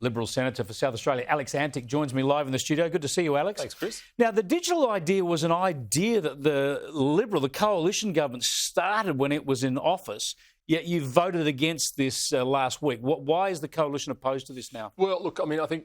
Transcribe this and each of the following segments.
Liberal Senator for South Australia, Alex Antic, joins me live in the studio. Good to see you, Alex. Thanks, Chris. Now, the digital idea was an idea that the coalition government started when it was in office, yet you voted against this last week. Why is the coalition opposed to this now? Well, look, I mean, I think,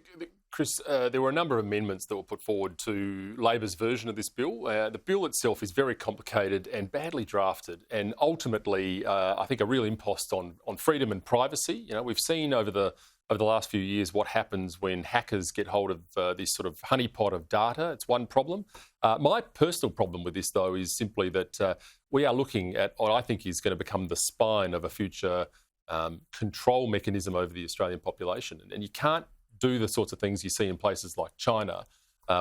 Chris, there were a number of amendments that were put forward to Labor's version of this bill. The bill itself is very complicated and badly drafted, and ultimately, I think, a real impost on freedom and privacy. You know, we've seen over the last few years what happens when hackers get hold of this sort of honeypot of data. It's one problem. My personal problem with this, though, is simply that we are looking at what I think is going to become the spine of a future control mechanism over the Australian population. And you can't do the sorts of things you see in places like China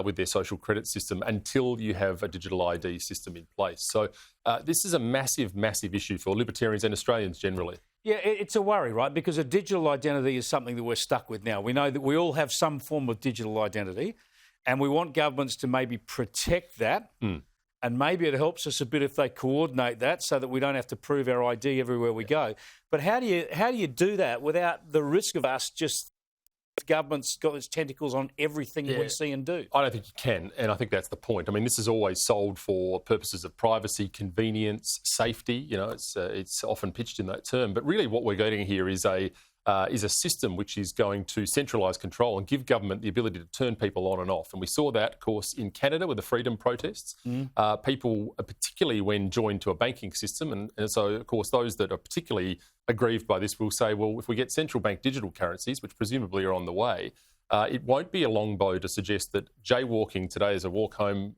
with their social credit system until you have a digital ID system in place. So this is a massive, massive issue for libertarians and Australians generally. Yeah, it's a worry, right? Because a digital identity is something that we're stuck with now. We know that we all have some form of digital identity, and we want governments to maybe protect that. And maybe it helps us a bit if they coordinate that so that we don't have to prove our ID everywhere we go. But how do you do that without the risk of us just government's got its tentacles on everything we see and do? I don't think you can, and I think that's the point. I mean, this is always sold for purposes of privacy, convenience, safety. You know, it's often pitched in that term. But really what we're getting here is a system which is going to centralise control and give government the ability to turn people on and off. And we saw that, of course, in Canada with the freedom protests. People, particularly when joined to a banking system, and so, of course, those that are particularly aggrieved by this will say, well, if we get central bank digital currencies, which presumably are on the way, it won't be a long bow to suggest that jaywalking today as a walk home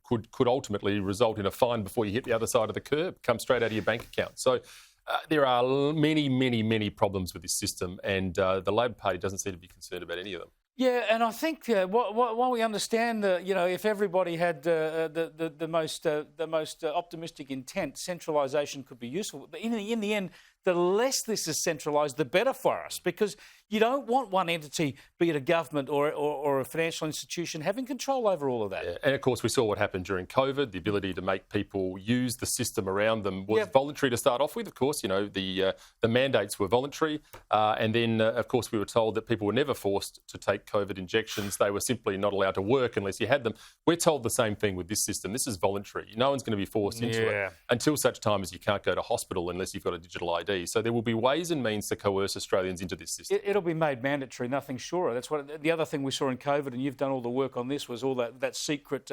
could ultimately result in a fine before you hit the other side of the curb, come straight out of your bank account. So there are many, many, many problems with this system, and the Labor Party doesn't seem to be concerned about any of them. Yeah, and I think while we understand that, you know, if everybody had the most optimistic intent, centralisation could be useful. But in the end, the less this is centralised, the better for us, because you don't want one entity, be it a government or a financial institution, having control over all of that. Yeah. And of course, we saw what happened during COVID. The ability to make people use the system around them was voluntary to start off with. Of course, you know, the mandates were voluntary, and then of course we were told that people were never forced to take COVID injections. They were simply not allowed to work unless you had them. We're told the same thing with this system. This is voluntary. No one's going to be forced into it until such time as you can't go to hospital unless you've got a digital ID. So there will be ways and means to coerce Australians into this system. It'll be made mandatory, nothing surer. That's what the other thing we saw in COVID, and you've done all the work on this, was all that secret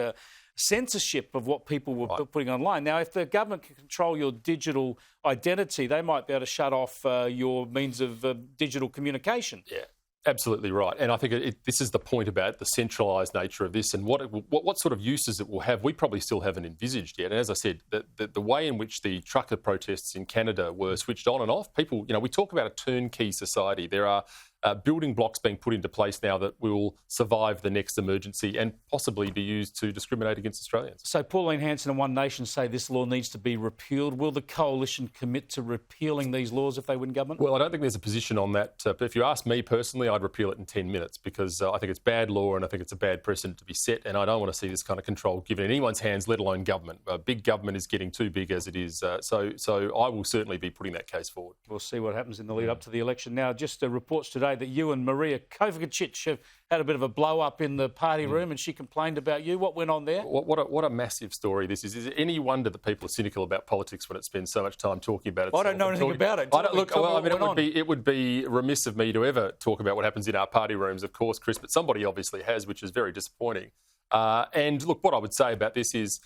censorship of what people were putting online. Now, if the government can control your digital identity, they might be able to shut off your means of digital communication. Yeah. Absolutely right. And I think this is the point about the centralised nature of this and what sort of uses it will have. We probably still haven't envisaged yet. And as I said, the way in which the trucker protests in Canada were switched on and off, people, you know, we talk about a turnkey society. There are building blocks being put into place now that will survive the next emergency and possibly be used to discriminate against Australians. So Pauline Hanson and One Nation say this law needs to be repealed. Will the coalition commit to repealing these laws if they win government? Well, I don't think there's a position on that. But if you ask me personally, I'd repeal it in 10 minutes because I think it's bad law and I think it's a bad precedent to be set. And I don't want to see this kind of control given in anyone's hands, let alone government. Big government is getting too big as it is. So I will certainly be putting that case forward. We'll see what happens in the lead up to the election. Now, just reports today that you and Maria Kovacic have had a bit of a blow-up in the party room and she complained about you. What went on there? What a massive story this is. Is it any wonder that people are cynical about politics when it spends so much time talking about it? I don't know anything about it. It would be remiss of me to ever talk about what happens in our party rooms, of course, Chris, but somebody obviously has, which is very disappointing. And look, what I would say about this is,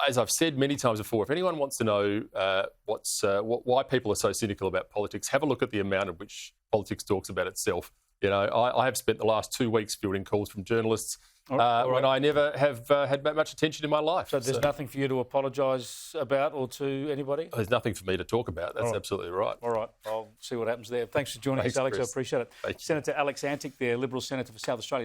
as I've said many times before, if anyone wants to know why people are so cynical about politics, have a look at the amount of which politics talks about itself. You know, I have spent the last 2 weeks fielding calls from journalists when I never have had that much attention in my life. So there's nothing for you to apologise about or to anybody? There's nothing for me to talk about. That's absolutely right. All right. I'll see what happens there. Thanks for joining us, Alex. Chris. I appreciate it. Senator Alex Antic, the Liberal Senator for South Australia.